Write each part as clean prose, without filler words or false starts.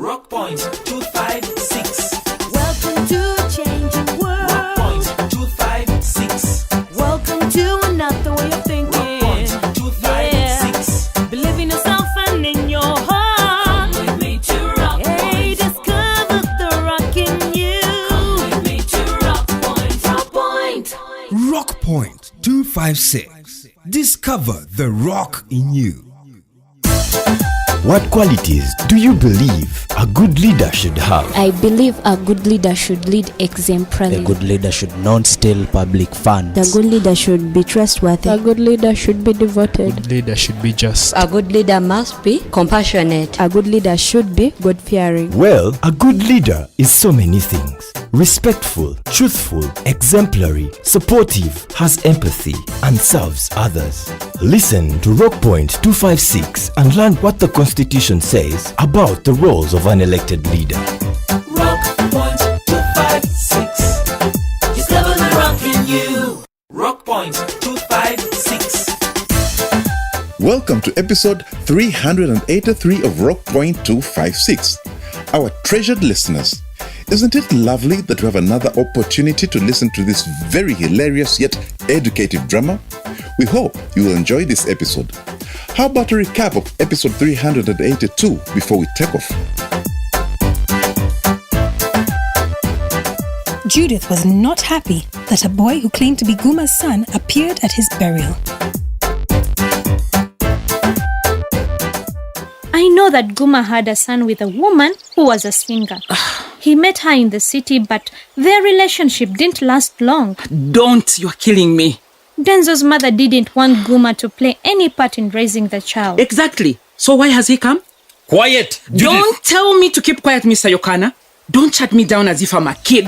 Rock Point 256. Welcome to a changing world. Rock Point 256. Welcome to another way of thinking. Rock Point 256. Yeah. Believe in yourself and in your heart. Come with me to Rock Hey, Point. discover the rock in you. Come with me to Rock Point. Rock Point. Rock Point 256. Discover the rock in you. What qualities do you believe a good leader should have? I believe a good leader should lead exemplarily. A good leader should not steal public funds. The good leader should be trustworthy. A good leader should be devoted. Good leader should be just. A good leader must be compassionate. A good leader should be God-fearing. Well, a good leader is so many things. Respectful, truthful, exemplary, supportive, has empathy, and serves others. Listen to Rock Point 256 and learn what the Constitution says about the roles of an elected leader. Rock Point 256. Discover the rock in you. Rock Point 256. Welcome to episode 383 of Rock Point 256. Our treasured listeners, isn't it lovely that we have another opportunity to listen to this very hilarious yet educative drama? We hope you will enjoy this episode. How about a recap of episode 382 before we take off? Judith was not happy that a boy who claimed to be Guma's son appeared at his burial. I know that Guma had a son with a woman who was a singer. He met her in the city, but their relationship didn't last long. Don't, you're killing me. Denzo's mother didn't want Guma to play any part in raising the child. Exactly. So why has he come? Quiet! Don't tell me to keep quiet, Mr. Yokana. Don't shut me down as if I'm a kid.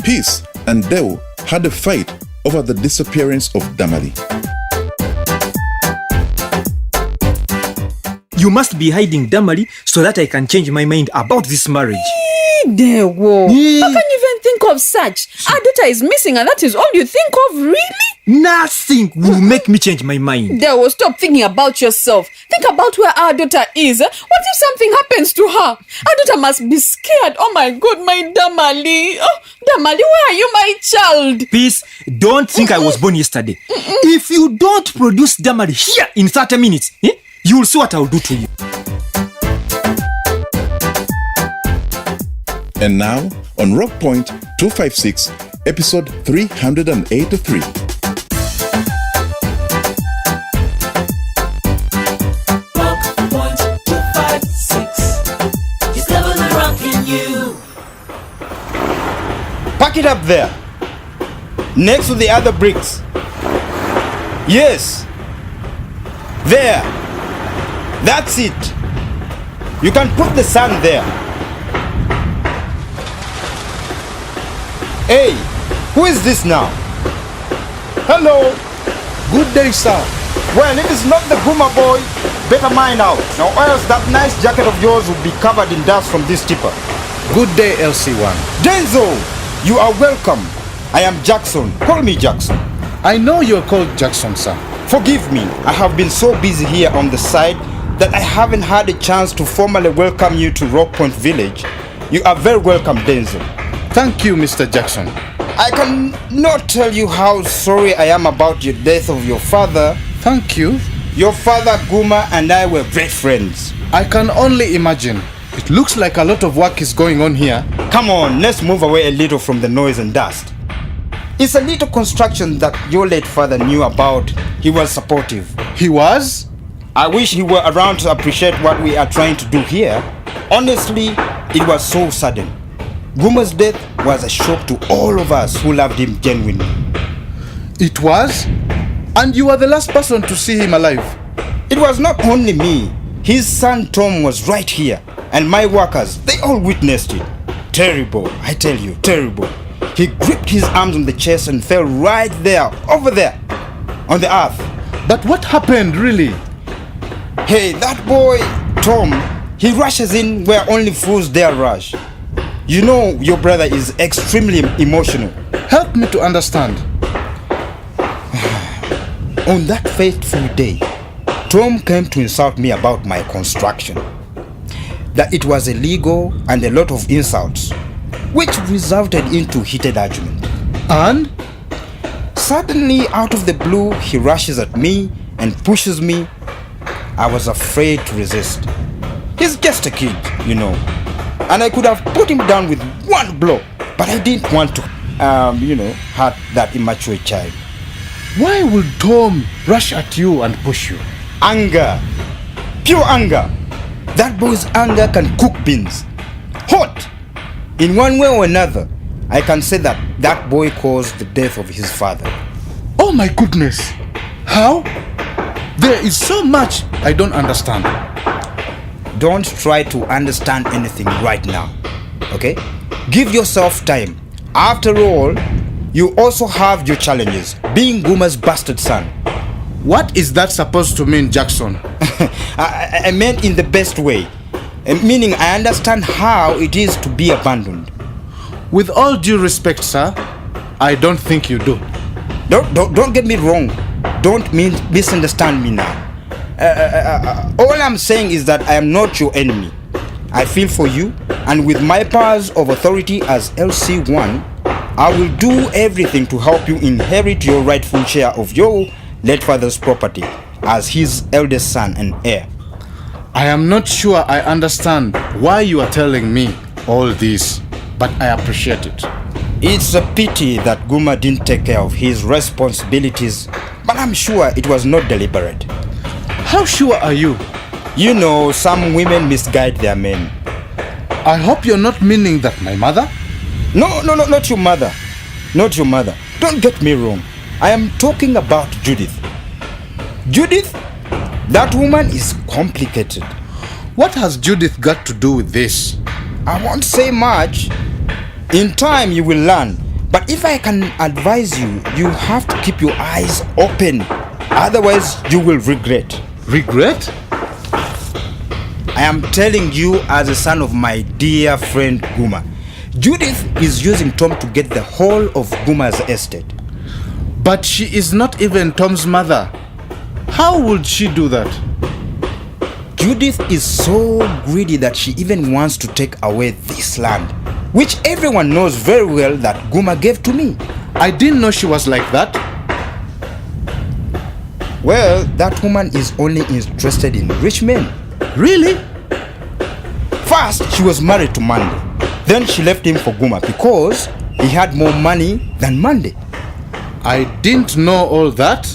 Peace and Deo had a fight over the disappearance of Damali. You must be hiding Damali so that I can change my mind about this marriage. Dewo, how can you even think of such? Our daughter is missing and that is all you think of, really? Nothing will make me change my mind. Dewo, stop thinking about yourself. Think about where our daughter is. What if something happens to her? Our daughter must be scared. Oh my God, my Damali. Oh, Damali, where are you, my child? Peace, don't think I was born yesterday. If you don't produce Damali here in 30 minutes, you will see what I will do to you. And now, on Rock Point 256, episode 383. Rock Point 256. Discover the rock in you. Pack it up there. Next to the other bricks. Yes. There. That's it. You can put the sun there. Hey, who is this now? Hello. Good day, sir. Well, it is not the Guma boy. Better mind out. Now, or else that nice jacket of yours will be covered in dust from this tipper. Good day, LC1. Denzo, you are welcome. I am Jackson. Call me Jackson. I know you're called Jackson, sir. Forgive me. I have been so busy here on the side that I haven't had a chance to formally welcome you to Rock Point Village. You are very welcome, Denzo. Thank you, Mr. Jackson. I cannot tell you how sorry I am about your death of your father. Thank you. Your father, Guma, and I were great friends. I can only imagine. It looks like a lot of work is going on here. Come on, let's move away a little from the noise and dust. It's a little construction that your late father knew about. He was supportive. He was? I wish he were around to appreciate what we are trying to do here. Honestly, it was so sudden. Guma's death was a shock to all of us who loved him genuinely. It was? And you were the last person to see him alive? It was not only me. His son Tom was right here. And my workers, they all witnessed it. Terrible, I tell you, terrible. He gripped his arms on the chest and fell right there, over there, on the earth. But what happened, really? Hey, that boy, Tom, he rushes in where only fools dare rush. You know your brother is extremely emotional. Help me to understand. On that fateful day, Tom came to insult me about my construction, that it was illegal and a lot of insults, which resulted into heated argument. And? Suddenly, out of the blue, he rushes at me and pushes me. I was afraid to resist. He's just a kid, you know, and I could have put him down with one blow, but I didn't want to, hurt that immature child. Why would Tom rush at you and push you? Anger. Pure anger. That boy's anger can cook beans. Hot. In one way or another, I can say that that boy caused the death of his father. Oh my goodness. How? There is so much I don't understand. Don't try to understand anything right now, okay? Give yourself time. After all, you also have your challenges, being Guma's bastard son. What is that supposed to mean, Jackson? I meant in the best way. Meaning I understand how it is to be abandoned. With all due respect, sir, I don't think you do. Don't get me wrong. Don't misunderstand me now. All I'm saying is that I am not your enemy. I feel for you, and with my powers of authority as LC1, I will do everything to help you inherit your rightful share of your late father's property as his eldest son and heir. I am not sure I understand why you are telling me all this, but I appreciate it. It's a pity that Guma didn't take care of his responsibilities, but I'm sure it was not deliberate. How sure are you? You know, some women misguide their men. I hope you're not meaning that my mother? No, not your mother. Not your mother. Don't get me wrong. I am talking about Judith. Judith? That woman is complicated. What has Judith got to do with this? I won't say much. In time you will learn. But if I can advise you, you have to keep your eyes open. Otherwise, you will regret. Regret? I am telling you as a son of my dear friend Guma. Judith is using Tom to get the whole of Guma's estate. But she is not even Tom's mother. How would she do that? Judith is so greedy that she even wants to take away this land, which everyone knows very well that Guma gave to me. I didn't know she was like that. Well, that woman is only interested in rich men. Really? First, she was married to Monday. Then she left him for Guma because he had more money than Monday. I didn't know all that.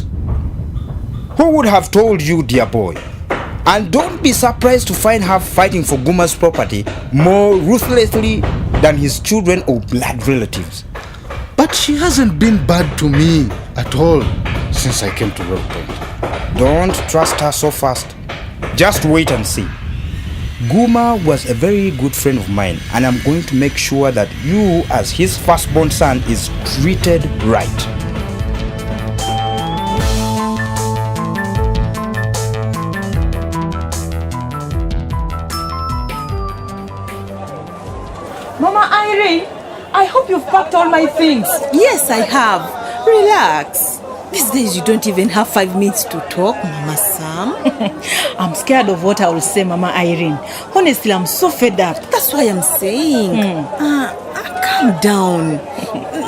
Who would have told you, dear boy? And don't be surprised to find her fighting for Guma's property more ruthlessly than his children or blood relatives. But she hasn't been bad to me at all since I came to Rock Point. Don't trust her so fast. Just wait and see. Guma was a very good friend of mine, and I'm going to make sure that you, as his firstborn son, is treated right. Mama Irene, I hope you've packed all my things. Yes, I have. Relax. These days you don't even have 5 minutes to talk, Mama Sam. I'm scared of what I will say, Mama Irene. Honestly, I'm so fed up. That's why I'm saying. Calm down.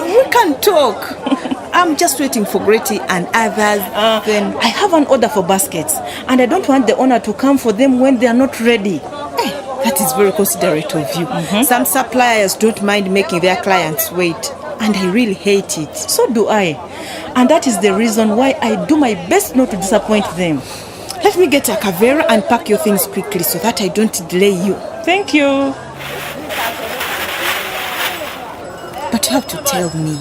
We can talk. I'm just waiting for Gretty and others. Then I have an order for baskets, and I don't want the owner to come for them when they are not ready. That is very considerate of you. Some suppliers don't mind making their clients wait, and I really hate it. So do I. And that is the reason why I do my best not to disappoint them. Let me get a Kavera and pack your things quickly so that I don't delay you. Thank you. But you have to tell me.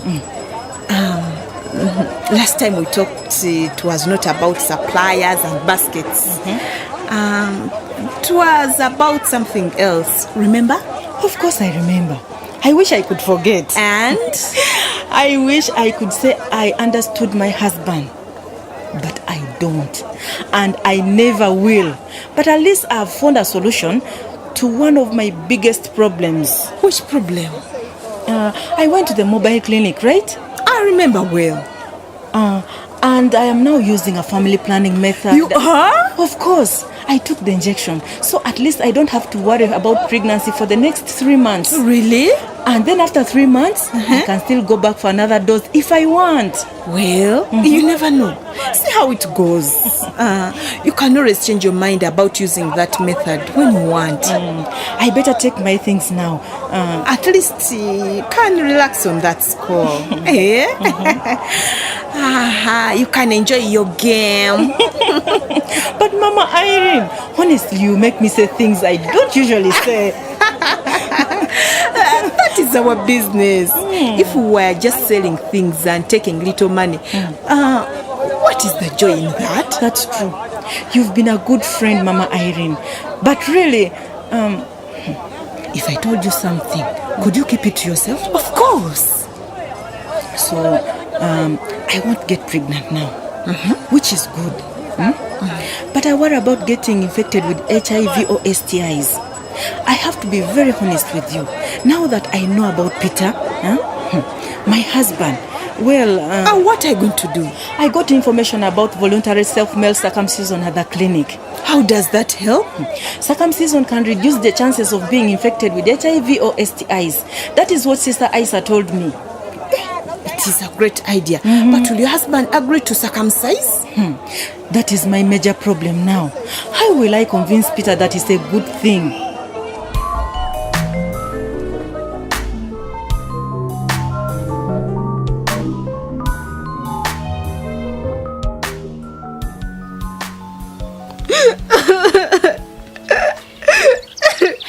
Last time we talked, it was not about suppliers and baskets. It was about something else. Remember? Of course I remember. I wish I could forget. And? I wish I could say I understood my husband. But I don't. And I never will. But at least I've found a solution to one of my biggest problems. Which problem? I went to the mobile clinic, right? I remember well. And I am now using a family planning method. You are? Of course. I took the injection, so at least I don't have to worry about pregnancy for the next 3 months. Really? And then after 3 months, I can still go back for another dose if I want. Well, you never know. See how it goes. You can always change your mind about using that method when you want. I better take my things now. At least you can relax on that score. Eh? You can enjoy your game. But Mama Irene, honestly, you make me say things I don't usually say. That is our business. If we were just selling things and taking little money, what is the joy in that? That's true. You've been a good friend, Mama Irene. But really, if I told you something, could you keep it to yourself? Of course. So, I won't get pregnant now, which is good. But I worry about getting infected with HIV or STIs. I have to be very honest with you. Now that I know about Peter, my husband, well... what are you going to do? I got information about voluntary self-male circumcision at the clinic. How does that help? Circumcision can reduce the chances of being infected with HIV or STIs. That is what Sister Isa told me. It is a great idea. But will your husband agree to circumcise? That is my major problem now. How will I convince Peter that it's a good thing?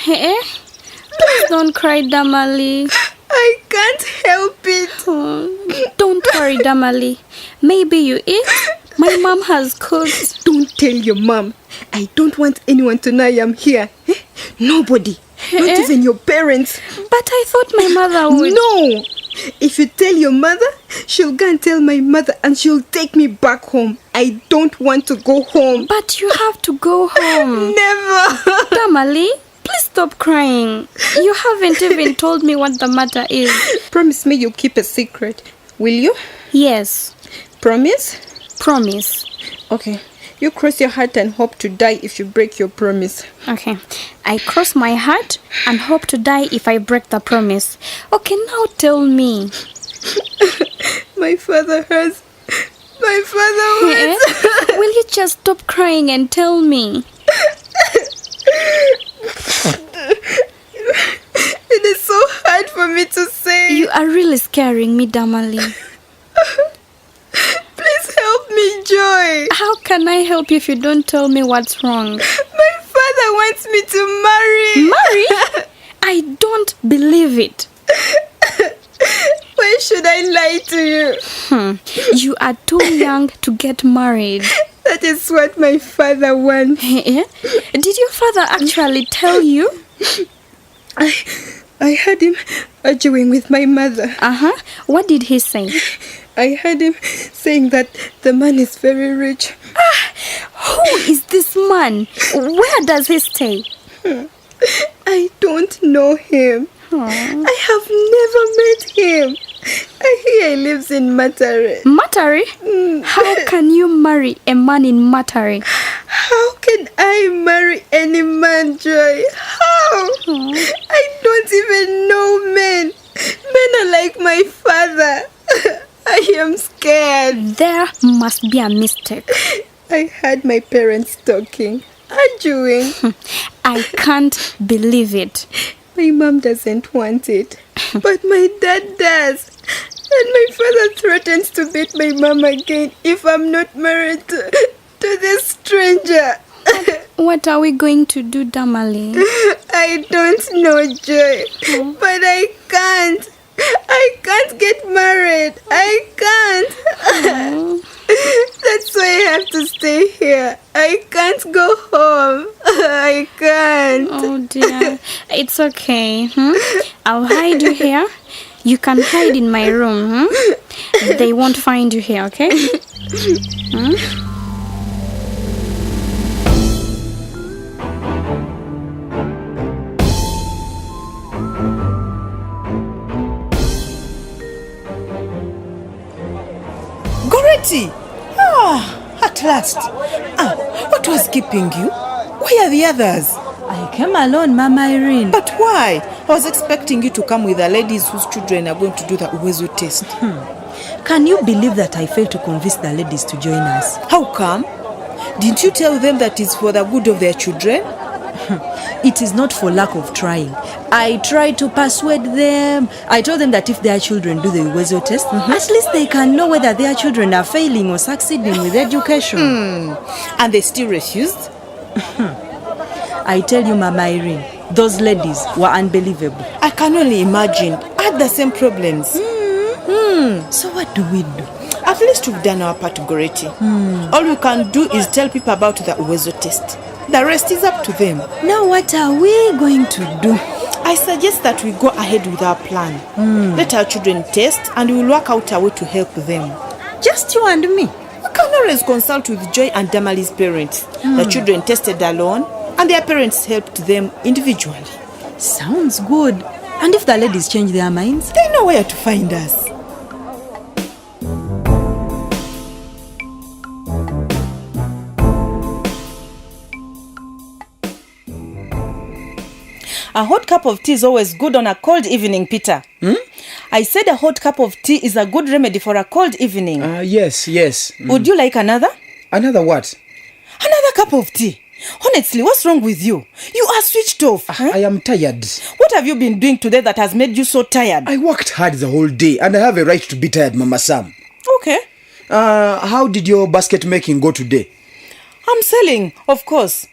Hey, please don't cry, Damali. I can't help it. Don't worry, Damali. Maybe you eat. My mom has cooked. Don't tell your mom. I don't want anyone to know I am here. Nobody. Not even your parents. But I thought my mother would. No. If you tell your mother, she'll go and tell my mother and she'll take me back home. I don't want to go home. But you have to go home. Never. Damali, please stop crying. You haven't even told me what the matter is. Promise me you'll keep a secret. Will you? Yes. Promise? Promise. Okay. You cross your heart and hope to die if you break your promise. Okay. I cross my heart and hope to die if I break the promise. Okay, now tell me. My father hurts. My father hurts. Will you just stop crying and tell me? It is so hard for me to say. You are really scaring me, Damali. Please help me, Joy. How can I help you if you don't tell me what's wrong? My father wants me to marry. Marry? I don't believe it. Why should I lie to you? You are too young to get married. That is what my father wants. Did your father actually tell you? I heard him arguing with my mother. What did he say? I heard him saying that the man is very rich. Who is this man? Where does he stay? I don't know him. I have never met him. I hear he lives in Matare. Matare? How can you marry a man in Matare? How can I marry any man, Joy? How? I don't even know men. Men are like my father. I am scared. There must be a mistake. I heard my parents talking, arguing. I can't believe it. My mom doesn't want it, but my dad does. And my father threatens to beat my mom again if I'm not married to this stranger. What are we going to do, Damali? I don't know, Joy, but I can't. I can't get married. I can't. That's why I have to stay here. I can't go home. I can't. Oh dear. It's okay. I'll hide you here. You can hide in my room. They won't find you here, okay? Goretti, At last. What was keeping you? Why are the others? I came alone, Mama Irene. But why? I was expecting you to come with the ladies whose children are going to do the Uwezo test. Can you believe that I failed to convince the ladies to join us? How come? Didn't you tell them that it's for the good of their children? It is not for lack of trying. I tried to persuade them. I told them that if their children do the Uwezo test, at least they can know whether their children are failing or succeeding with education. And they still refused? I tell you, Mama Irene, those ladies were unbelievable. I can only imagine. I had the same problems. So what do we do? At least we've done our part, Goretti. All we can do is tell people about the Uwezo test. The rest is up to them. Now what are we going to do? I suggest that we go ahead with our plan. Let our children test and we'll work out a way to help them. Just you and me? We can always consult with Joy and Damali's parents. The children tested alone and their parents helped them individually. Sounds good. And if the ladies change their minds? They know where to find us. A hot cup of tea is always good on a cold evening, Peter. I said a hot cup of tea is a good remedy for a cold evening. Yes. Would you like another? Another what? Another cup of tea. Honestly, what's wrong with you? You are switched off. I am tired. What have you been doing today that has made you so tired? I worked hard the whole day and I have a right to be tired, Mama Sam. Okay. How did your basket making go today? I'm selling, of course.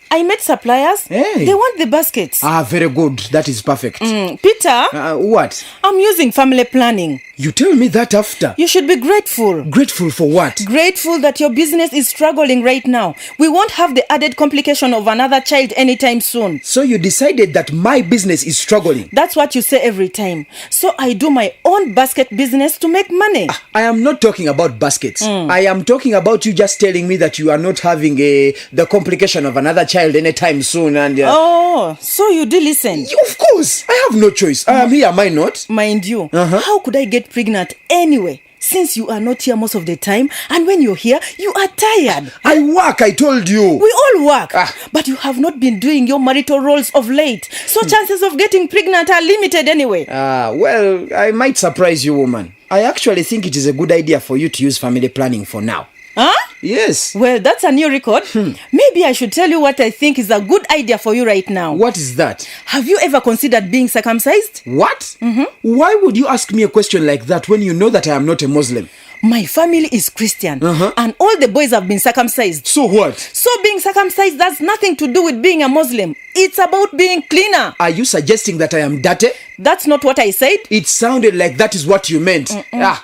I met suppliers. Hey. They want the baskets. Very good. That is perfect. Peter? What? I'm using family planning. You tell me that after. You should be grateful. Grateful for what? Grateful that your business is struggling right now. We won't have the added complication of another child anytime soon. So you decided that my business is struggling? That's what you say every time. So I do my own basket business to make money. I am not talking about baskets. I am talking about you just telling me that you are not having the complication of another child anytime soon. And Oh, so you do listen? Of course. I have no choice. I am here, am I not? Mind you, how could I get pregnant anyway? Since you are not here most of the time, and when you're here, you are tired. I work, I told you. We all work, but you have not been doing your marital roles of late. So chances of getting pregnant are limited anyway. Well, I might surprise you, woman. I actually think it is a good idea for you to use family planning for now. Huh? Yes. Well, that's a new record. Maybe I should tell you what I think is a good idea for you right now. What is that? Have you ever considered being circumcised? What? Why would you ask me a question like that when you know that I am not a Muslim? My family is Christian, and all the boys have been circumcised. So what? So being circumcised has nothing to do with being a Muslim. It's about being cleaner. Are you suggesting that I am dirty? That's not what I said. It sounded like that is what you meant.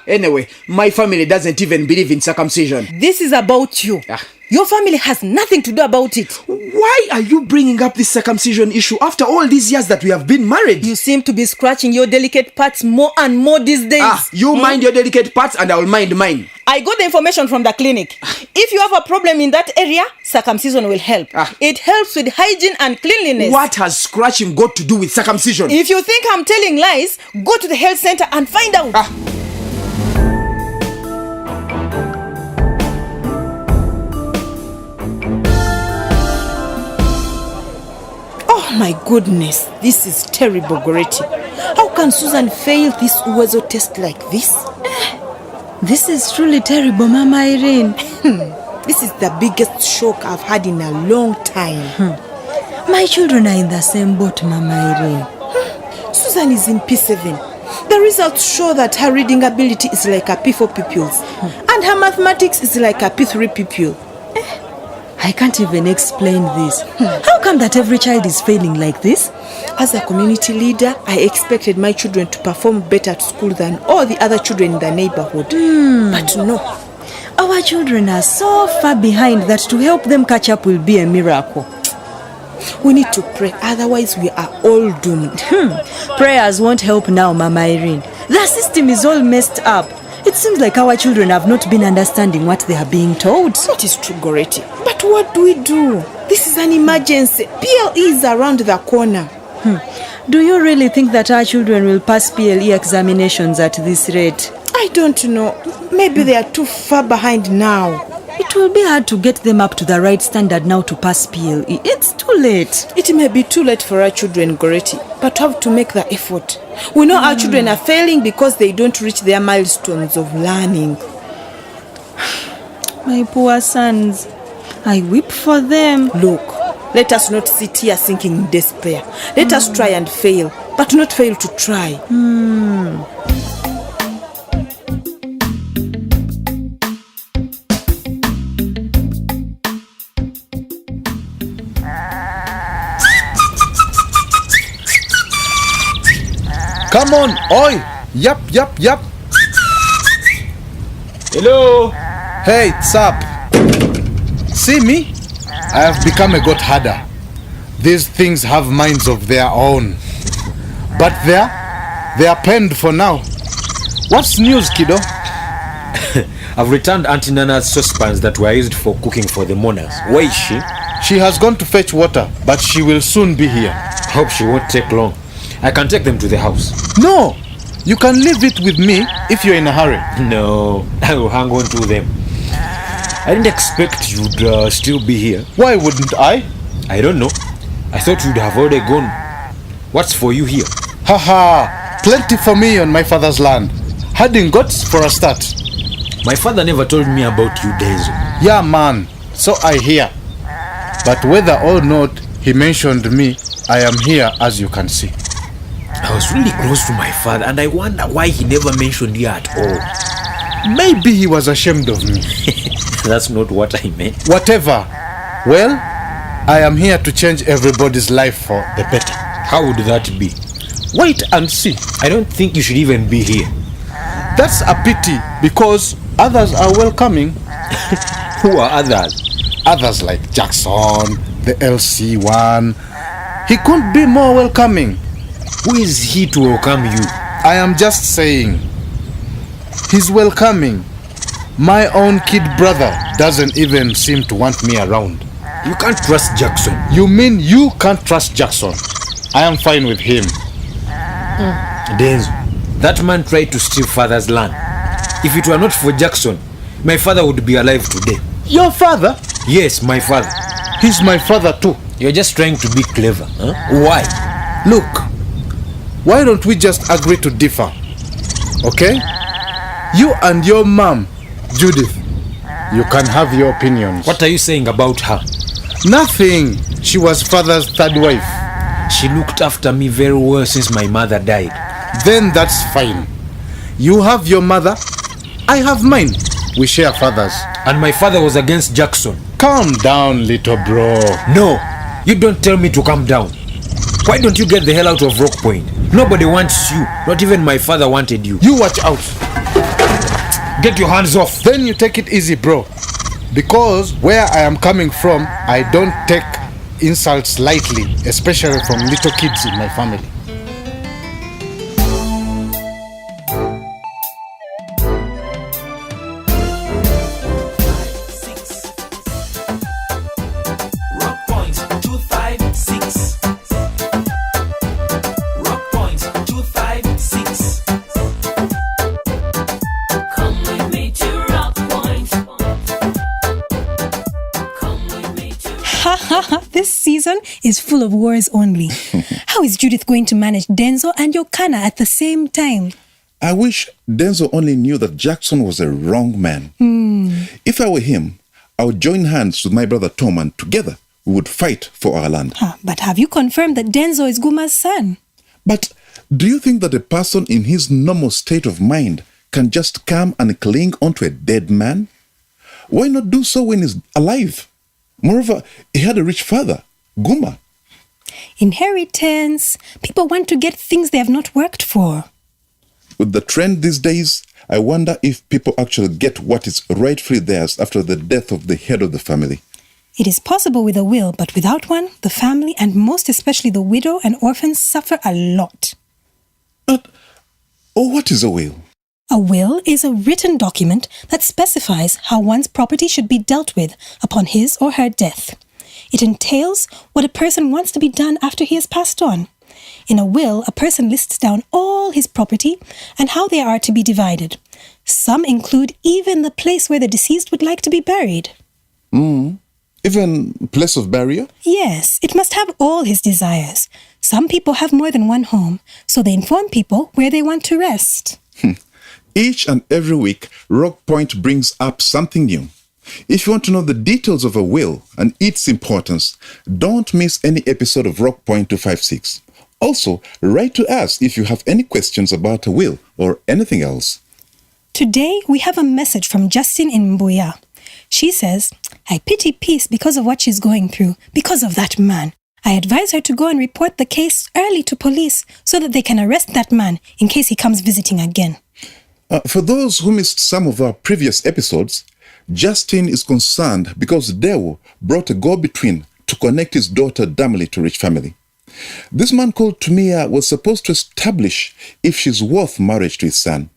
Anyway, my family doesn't even believe in circumcision. This is about you. Your family has nothing to do about it. Why are you bringing up this circumcision issue after all these years that we have been married? You seem to be scratching your delicate parts more and more these days. You mind your delicate parts and I'll mind mine. I got the information from the clinic. If you have a problem in that area, circumcision will help. It helps with hygiene and cleanliness. What has scratching got to do with circumcision? If you think I'm telling lies, go to the health center and find out. Oh my goodness, this is terrible, Goretti. How can Susan fail this Uwezo test like this? This is truly terrible, Mama Irene. This is the biggest shock I've had in a long time. My children are in the same boat, Mama Irene. Susan is in P7. The results show that her reading ability is like a P4 pupils, and her mathematics is like a P3 pupil. I can't even explain this. How come that every child is failing like this? As a community leader, I expected my children to perform better at school than all the other children in the neighborhood. But no. Our children are so far behind that to help them catch up will be a miracle. We need to pray, otherwise we are all doomed. Prayers won't help now, Mama Irene. The system is all messed up. It seems like our children have not been understanding what they are being told. That is true, Goretti. But what do we do? This is an emergency. PLE is around the corner. Do you really think that our children will pass PLE examinations at this rate? I don't know. Maybe they are too far behind now. It It will be hard to get them up to the right standard now to pass PLE. It's too late. It may be too late for our children, Goretti, but have to make the effort. We know our children are failing because they don't reach their milestones of learning. My poor sons, I weep for them. Look, let us not sit here sinking in despair. Let us try and fail, but not fail to try. Come on, oi! Yup. Hello. Hey, what's up? See me? I have become a goat herder. These things have minds of their own. But they are penned for now. What's news, kiddo? I've returned Auntie Nana's saucepans that were used for cooking for the mourners. Where is she? She has gone to fetch water, but she will soon be here. Hope she won't take long. I can take them to the house. No! You can leave it with me if you're in a hurry. No, I will hang on to them. I didn't expect you'd still be here. Why wouldn't I? I don't know. I thought you'd have already gone. What's for you here? Haha! Plenty for me on my father's land. Herding goats for a start. My father never told me about you, Denzo. Yeah, man. So I hear. But whether or not he mentioned me, I am here, as you can see. I was really close to my father, and I wonder why he never mentioned you at all. Maybe he was ashamed of me. That's not what I meant. Whatever. Well, I am here to change everybody's life for the better. How would that be? Wait and see. I don't think you should even be here. That's a pity, because others are welcoming. Who are others? Others like Jackson, the LC one. He couldn't be more welcoming. Who is he to welcome you? I am just saying. He's welcoming. My own kid brother doesn't even seem to want me around. You can't trust Jackson. You mean you can't trust Jackson? I am fine with him. Denzo, that man tried to steal father's land. If it were not for Jackson, my father would be alive today. Your father? Yes, my father. He's my father too. You're just trying to be clever, huh? Why? Look, why don't we just agree to differ? Okay? You and your mom, Judith, you can have your opinions. What are you saying about her? Nothing. She was father's third wife. She looked after me very well since my mother died. Then that's fine. You have your mother, I have mine. We share fathers. And my father was against Jackson. Calm down, little bro. No, you don't tell me to calm down. Why don't you get the hell out of Rock Point? Nobody wants you. Not even my father wanted you. You watch out. Get your hands off. Then you take it easy, bro. Because where I am coming from, I don't take insults lightly, especially from little kids in my family. This season is full of wars only. How is Judith going to manage Denzo and Yokana at the same time? I wish Denzo only knew that Jackson was a wrong man. If I were him, I would join hands with my brother Tom and together we would fight for our land. But have you confirmed that Denzo is Guma's son? But do you think that a person in his normal state of mind can just come and cling onto a dead man? Why not do so when he's alive? Moreover, he had a rich father, Guma. Inheritance. People want to get things they have not worked for. With the trend these days, I wonder if people actually get what is rightfully theirs after the death of the head of the family. It is possible with a will, but without one, the family, and most especially the widow and orphans, suffer a lot. But, what is a will? A will is a written document that specifies how one's property should be dealt with upon his or her death. It entails what a person wants to be done after he has passed on. In a will, a person lists down all his property and how they are to be divided. Some include even the place where the deceased would like to be buried. Even place of burial? Yes, it must have all his desires. Some people have more than one home, so they inform people where they want to rest. Each and every week, Rock Point brings up something new. If you want to know the details of a will and its importance, don't miss any episode of Rock Point 256. Also, write to us if you have any questions about a will or anything else. Today, we have a message from Justin in Mbuya. She says, I pity Peace because of what she's going through, because of that man. I advise her to go and report the case early to police so that they can arrest that man in case he comes visiting again. For those who missed some of our previous episodes, Justin is concerned because Deo brought a go-between to connect his daughter Damali to rich family. This man called Tumia was supposed to establish if she's worth marriage to his son.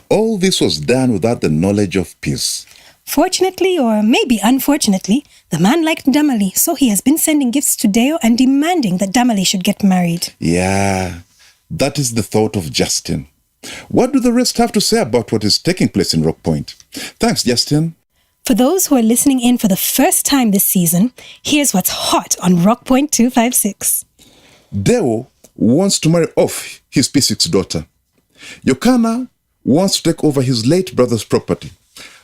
All this was done without the knowledge of Peace. Fortunately, or maybe unfortunately, the man liked Damali, so he has been sending gifts to Deo and demanding that Damali should get married. Yeah, that is the thought of Justin. What do the rest have to say about what is taking place in Rock Point? Thanks, Justin. For those who are listening in for the first time this season, here's what's hot on Rock Point 256. Deo wants to marry off his P6 daughter. Yokana wants to take over his late brother's property.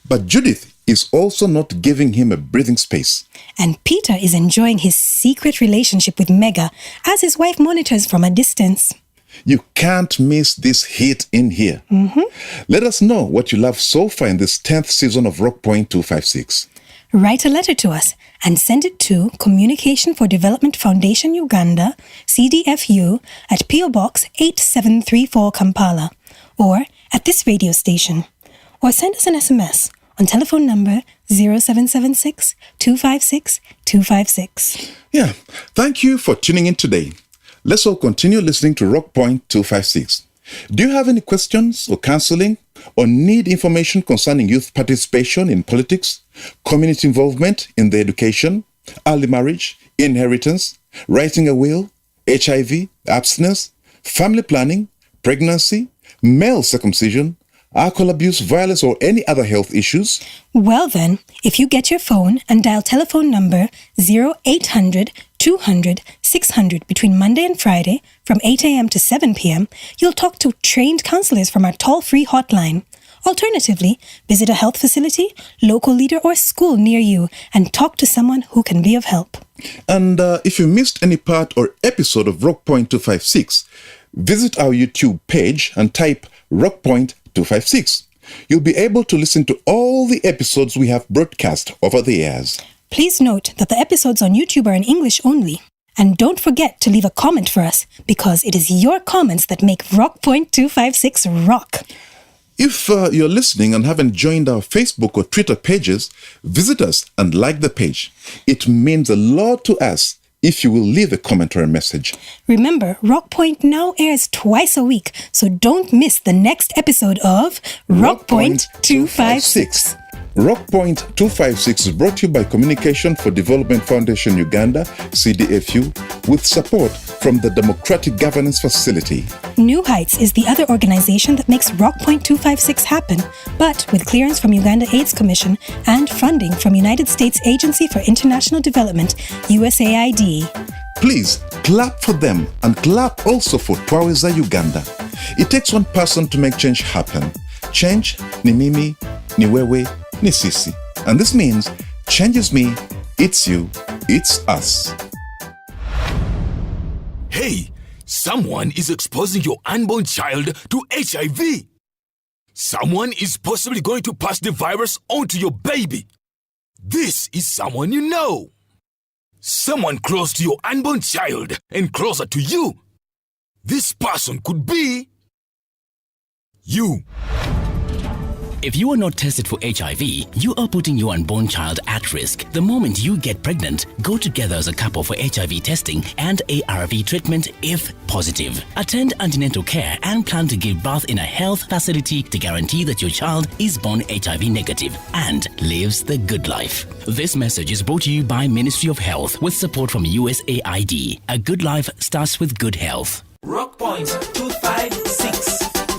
But Judith is also not giving him a breathing space. And Peter is enjoying his secret relationship with Mega as his wife monitors from a distance. You can't miss this hit in here. Let us know what you love so far in this 10th season of Rock Point 256. Write a letter to us and send it to Communication for Development Foundation Uganda, CDFU, at PO Box 8734 Kampala, or at this radio station. Or send us an SMS on telephone number 0776 256 256. Yeah, thank you for tuning in today. Let's all continue listening to Rock Point 256. Do you have any questions or counseling or need information concerning youth participation in politics, community involvement in the education, early marriage, inheritance, writing a will, HIV, abstinence, family planning, pregnancy, male circumcision, alcohol abuse, violence, or any other health issues? Well then, if you get your phone and dial telephone number 0800 200 600 between Monday and Friday from 8 a.m. to 7 p.m., you'll talk to trained counselors from our toll-free hotline. Alternatively, visit a health facility, local leader, or school near you and talk to someone who can be of help. And if you missed any part or episode of Rock Point 256, visit our YouTube page and type Rock Point 256. You'll be able to listen to all the episodes we have broadcast over the years. Please note that the episodes on YouTube are in English only. And don't forget to leave a comment for us, because it is your comments that make Rock Point 256 rock. If you're listening and haven't joined our Facebook or Twitter pages, visit us and like the page. It means a lot to us if you will leave a comment or a message. Remember, Rock Point now airs twice a week, so don't miss the next episode of Rock Point 256. Rock Point 256 is brought to you by Communication for Development Foundation Uganda, CDFU, with support from the Democratic Governance Facility. New Heights is the other organization that makes Rock Point 256 happen, but with clearance from Uganda AIDS Commission and funding from United States Agency for International Development, USAID. Please clap for them and clap also for Twaweza Uganda. It takes one person to make change happen. Change ni mimi, ni wewe, ni sisi. And this means change is me, it's you, it's us. Hey, someone is exposing your unborn child to HIV. Someone is possibly going to pass the virus on to your baby. This is someone you know. Someone close to your unborn child and closer to you. This person could be you. If you are not tested for HIV, you are putting your unborn child at risk. The moment you get pregnant, go together as a couple for HIV testing and ARV treatment if positive. Attend antenatal care and plan to give birth in a health facility to guarantee that your child is born HIV negative and lives the good life. This message is brought to you by Ministry of Health with support from USAID. A good life starts with good health. Rock Point 256.